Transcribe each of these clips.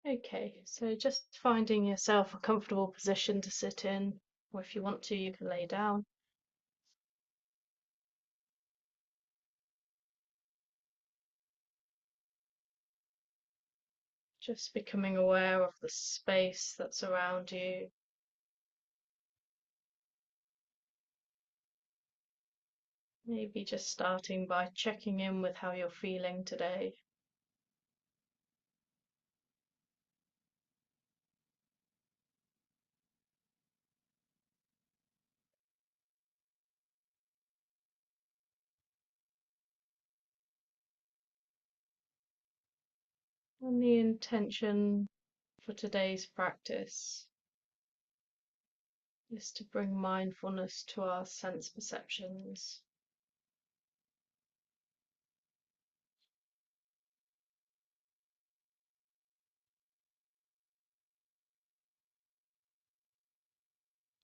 Okay, so just finding yourself a comfortable position to sit in, or if you want to, you can lay down. Just becoming aware of the space that's around you. Maybe just starting by checking in with how you're feeling today. And the intention for today's practice is to bring mindfulness to our sense perceptions.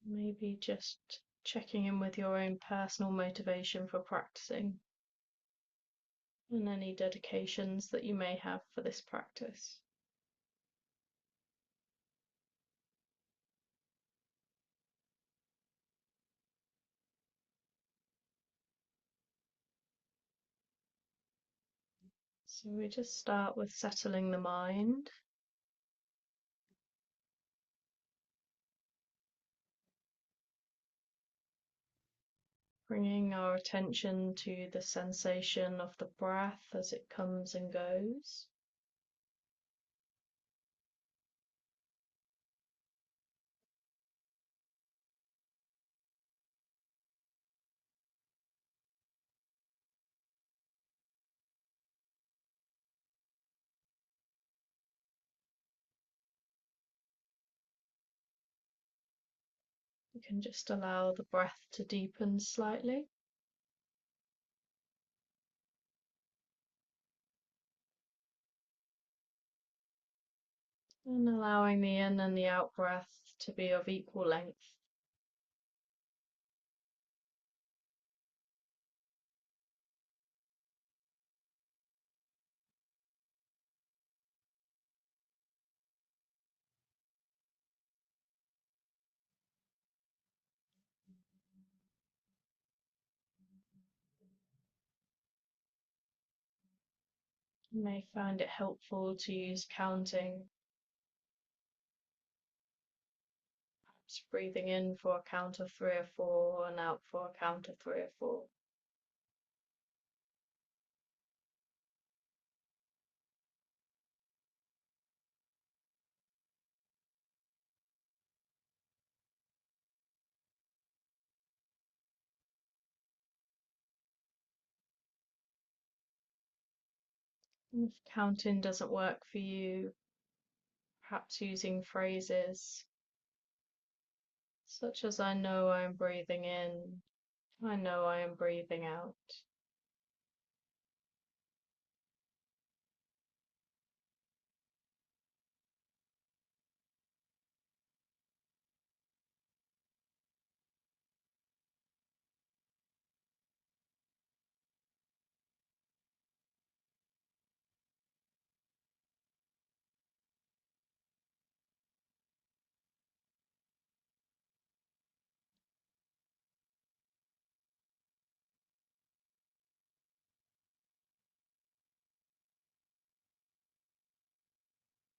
Maybe just checking in with your own personal motivation for practicing and any dedications that you may have for this practice. So we just start with settling the mind, bringing our attention to the sensation of the breath as it comes and goes. You can just allow the breath to deepen slightly. And allowing the in and the out breath to be of equal length. You may find it helpful to use counting, perhaps breathing in for a count of 3 or 4 and out for a count of 3 or 4. And if counting doesn't work for you, perhaps using phrases such as I know I am breathing in, I know I am breathing out.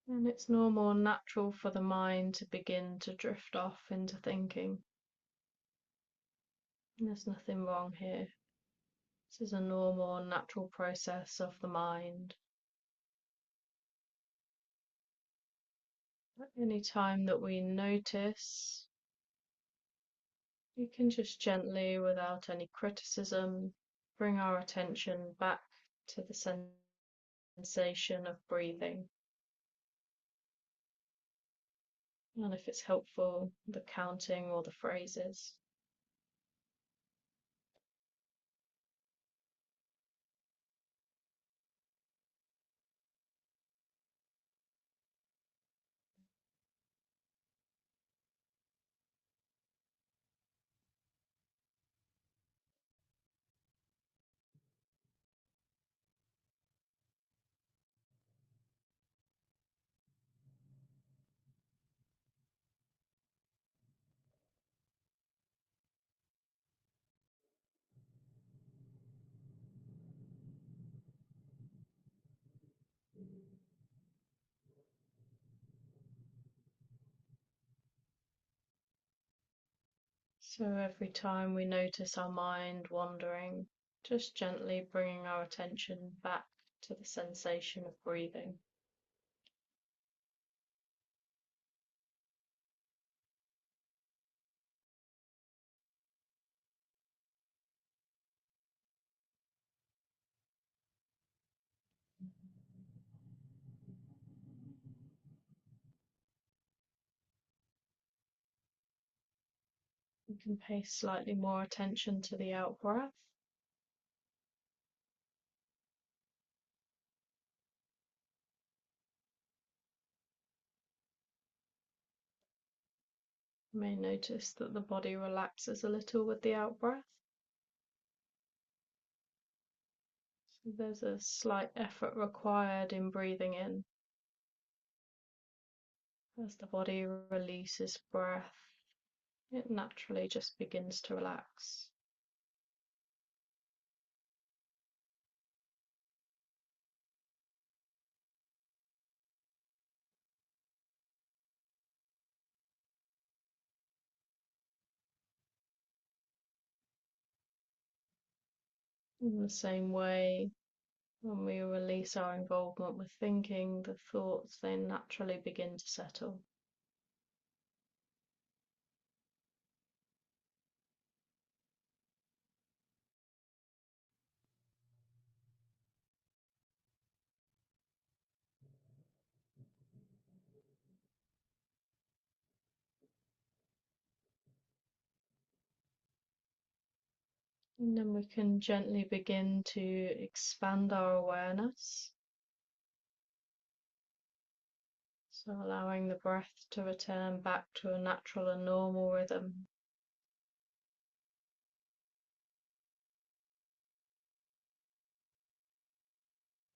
And it's normal and natural for the mind to begin to drift off into thinking. And there's nothing wrong here. This is a normal and natural process of the mind. At any time that we notice, we can just gently, without any criticism, bring our attention back to the sensation of breathing. And if it's helpful, the counting or the phrases. So every time we notice our mind wandering, just gently bringing our attention back to the sensation of breathing. You can pay slightly more attention to the out breath. You may notice that the body relaxes a little with the out breath. So there's a slight effort required in breathing in. As the body releases breath, it naturally just begins to relax. In the same way, when we release our involvement with thinking, the thoughts then naturally begin to settle. And then we can gently begin to expand our awareness. So allowing the breath to return back to a natural and normal rhythm.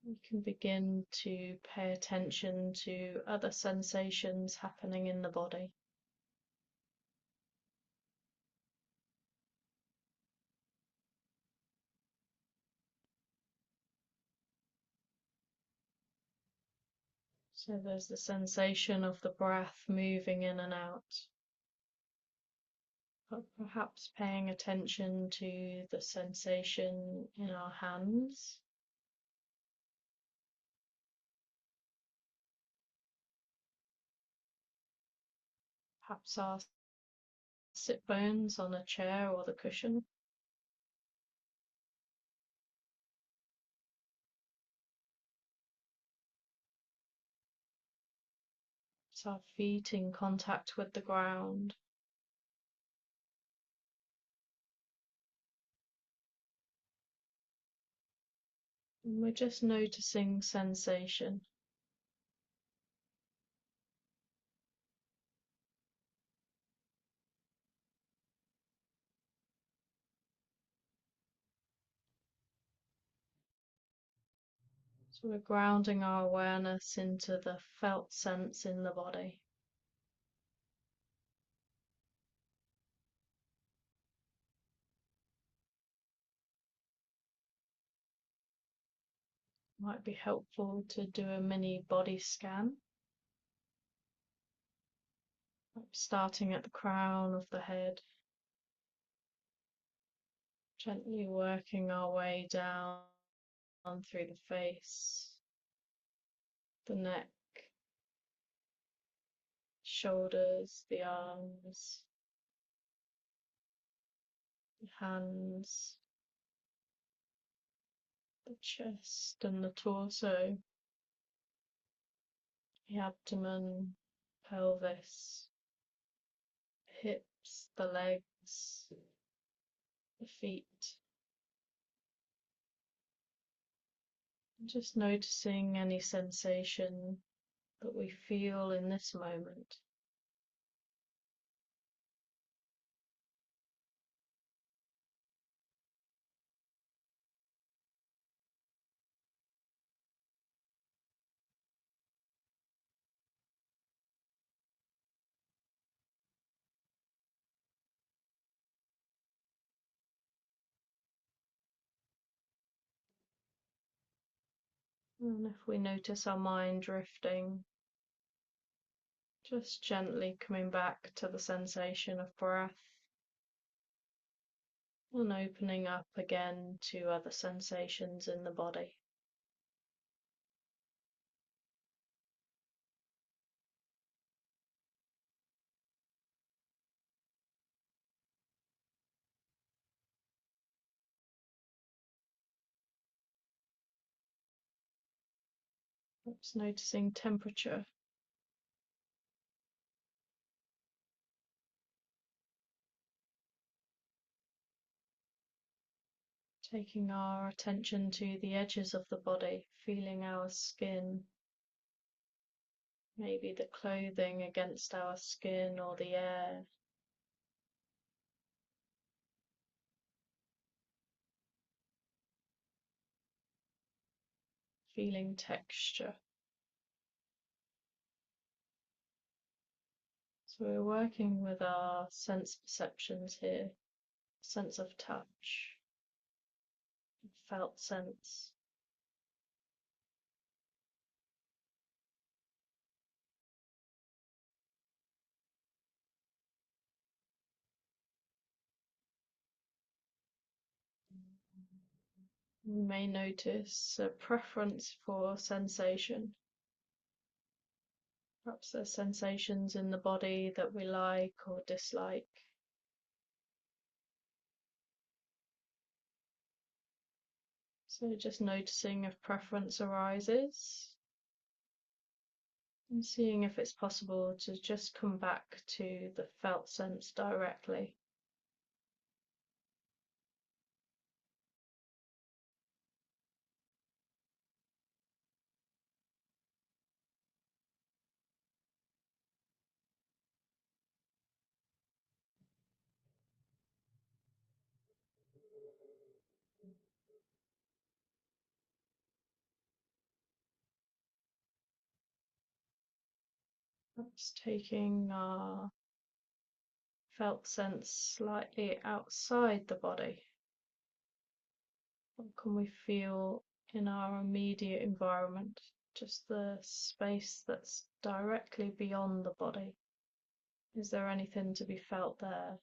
We can begin to pay attention to other sensations happening in the body. So there's the sensation of the breath moving in and out, but perhaps paying attention to the sensation in our hands, perhaps our sit bones on a chair or the cushion. It's our feet in contact with the ground. And we're just noticing sensation. So we're grounding our awareness into the felt sense in the body. Might be helpful to do a mini body scan, starting at the crown of the head, gently working our way down through the face, the neck, shoulders, the arms, the hands, the chest and the torso, the abdomen, pelvis, hips, the legs, the feet. Just noticing any sensation that we feel in this moment. And if we notice our mind drifting, just gently coming back to the sensation of breath, and opening up again to other sensations in the body. Perhaps noticing temperature. Taking our attention to the edges of the body, feeling our skin, maybe the clothing against our skin or the air. Feeling texture. So we're working with our sense perceptions here, sense of touch, felt sense. We may notice a preference for sensation. Perhaps there's sensations in the body that we like or dislike. So just noticing if preference arises and seeing if it's possible to just come back to the felt sense directly. Perhaps taking our felt sense slightly outside the body. What can we feel in our immediate environment? Just the space that's directly beyond the body. Is there anything to be felt there?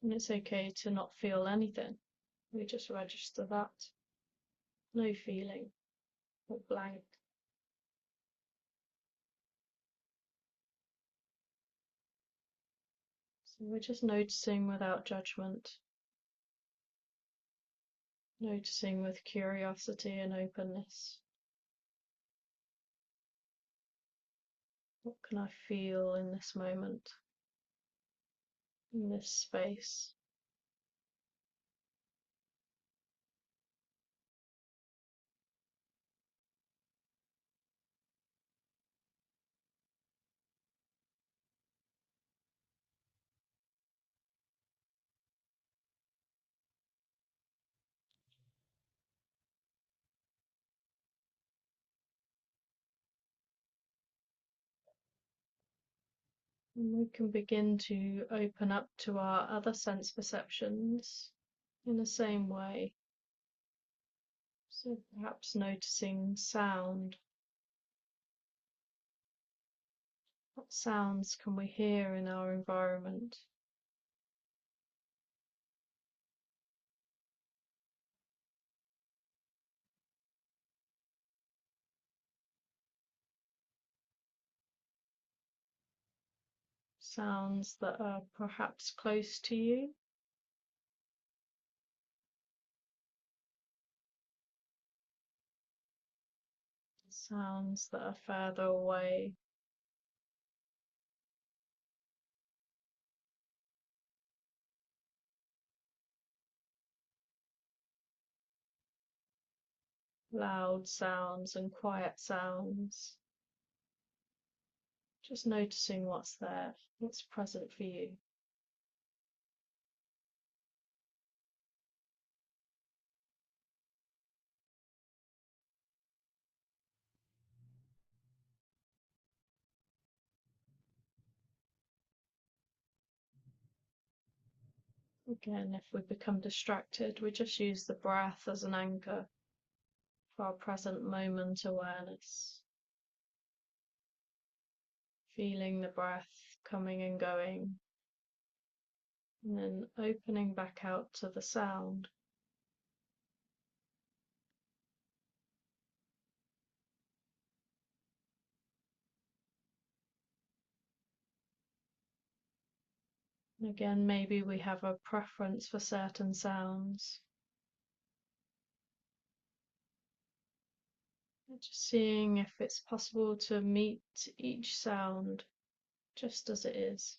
And it's okay to not feel anything. We just register that. No feeling, or blank. So we're just noticing without judgment, noticing with curiosity and openness. What can I feel in this moment, in this space? And we can begin to open up to our other sense perceptions in the same way. So perhaps noticing sound. What sounds can we hear in our environment? Sounds that are perhaps close to you, sounds that are further away. Loud sounds and quiet sounds. Just noticing what's there, what's present for you. Again, if we become distracted, we just use the breath as an anchor for our present moment awareness. Feeling the breath coming and going, and then opening back out to the sound. And again, maybe we have a preference for certain sounds. Just seeing if it's possible to meet each sound just as it is.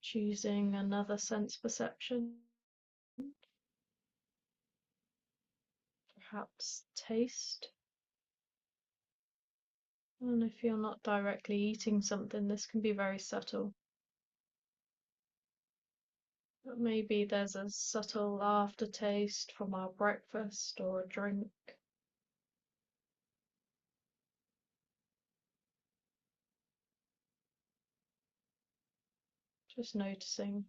Choosing another sense perception, perhaps taste. And if you're not directly eating something, this can be very subtle. But maybe there's a subtle aftertaste from our breakfast or a drink. Just noticing.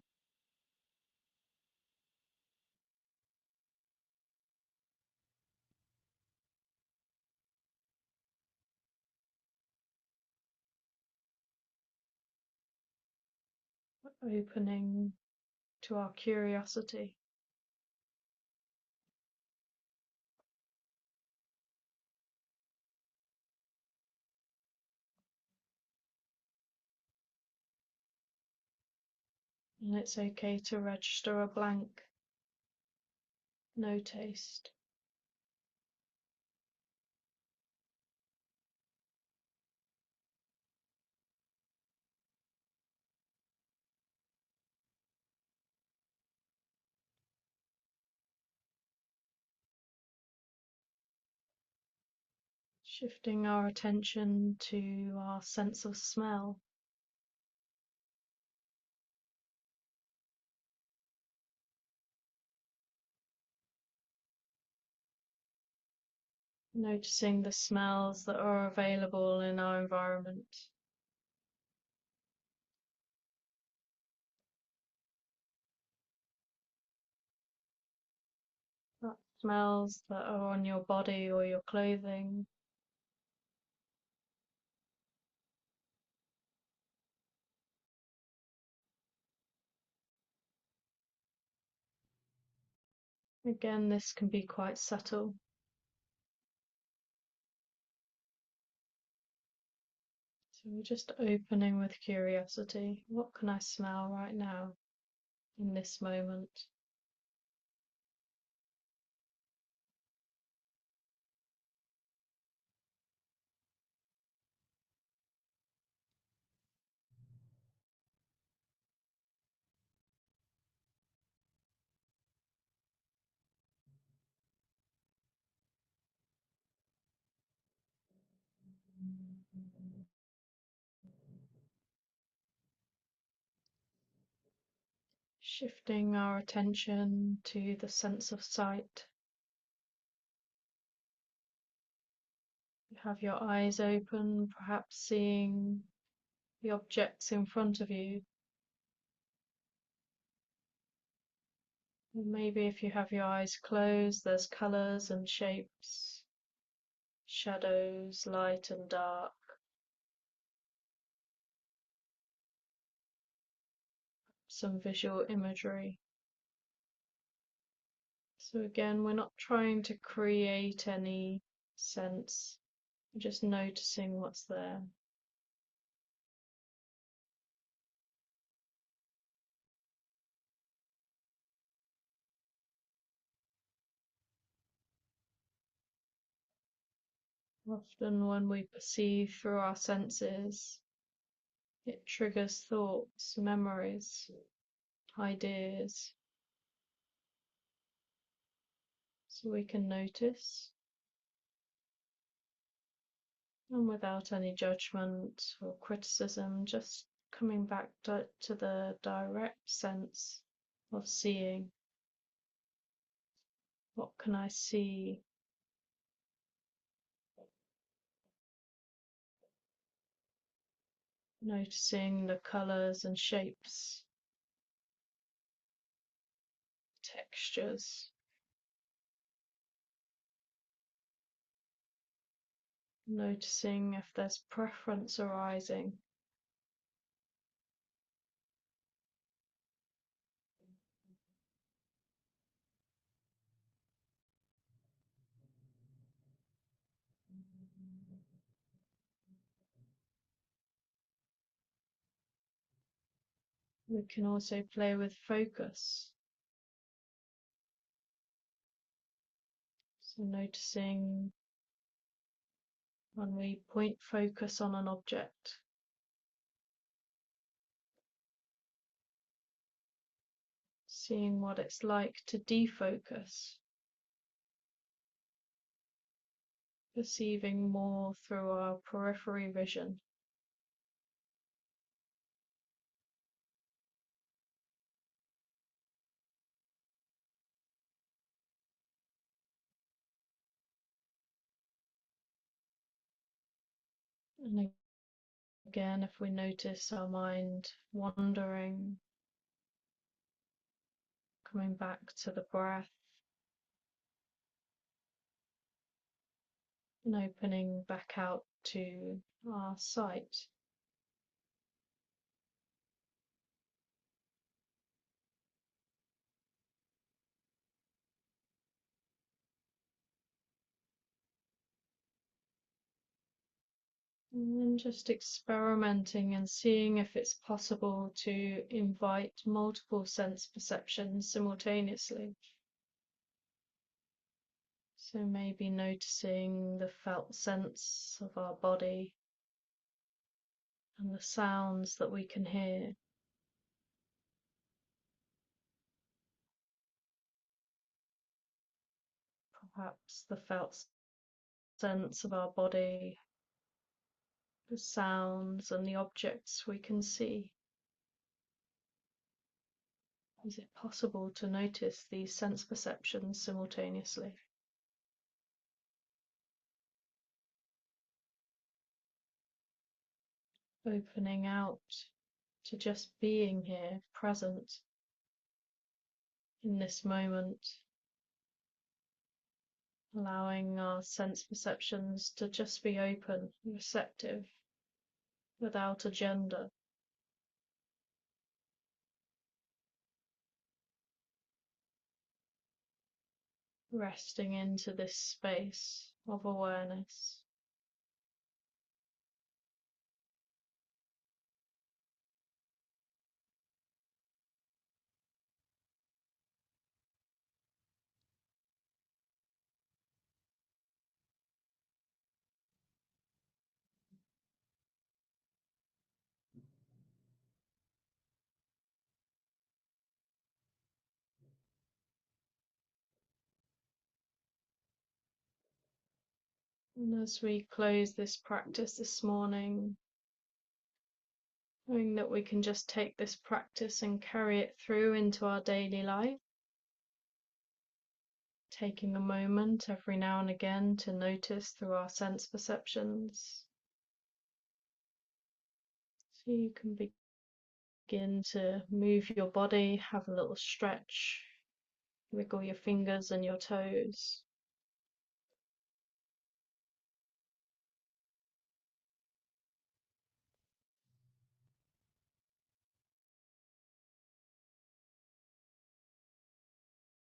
Opening to our curiosity. And it's okay to register a blank, no taste. Shifting our attention to our sense of smell. Noticing the smells that are available in our environment. That smells that are on your body or your clothing. Again, this can be quite subtle. So we're just opening with curiosity. What can I smell right now in this moment? Shifting our attention to the sense of sight. You have your eyes open, perhaps seeing the objects in front of you. And maybe if you have your eyes closed, there's colours and shapes, shadows, light and dark, some visual imagery. So again, we're not trying to create any sense, we're just noticing what's there. Often, when we perceive through our senses, it triggers thoughts, memories, ideas, so we can notice, and without any judgment or criticism, just coming back to the direct sense of seeing. What can I see? Noticing the colours and shapes, textures, noticing if there's preference arising. We can also play with focus. So noticing when we point focus on an object, seeing what it's like to defocus, perceiving more through our periphery vision. And again, if we notice our mind wandering, coming back to the breath and opening back out to our sight. And then just experimenting and seeing if it's possible to invite multiple sense perceptions simultaneously. So maybe noticing the felt sense of our body and the sounds that we can hear. Perhaps the felt sense of our body, the sounds and the objects we can see. Is it possible to notice these sense perceptions simultaneously? Opening out to just being here, present in this moment, allowing our sense perceptions to just be open, receptive, without agenda. Resting into this space of awareness. And as we close this practice this morning, knowing that we can just take this practice and carry it through into our daily life, taking a moment every now and again to notice through our sense perceptions. So you can begin to move your body, have a little stretch, wiggle your fingers and your toes.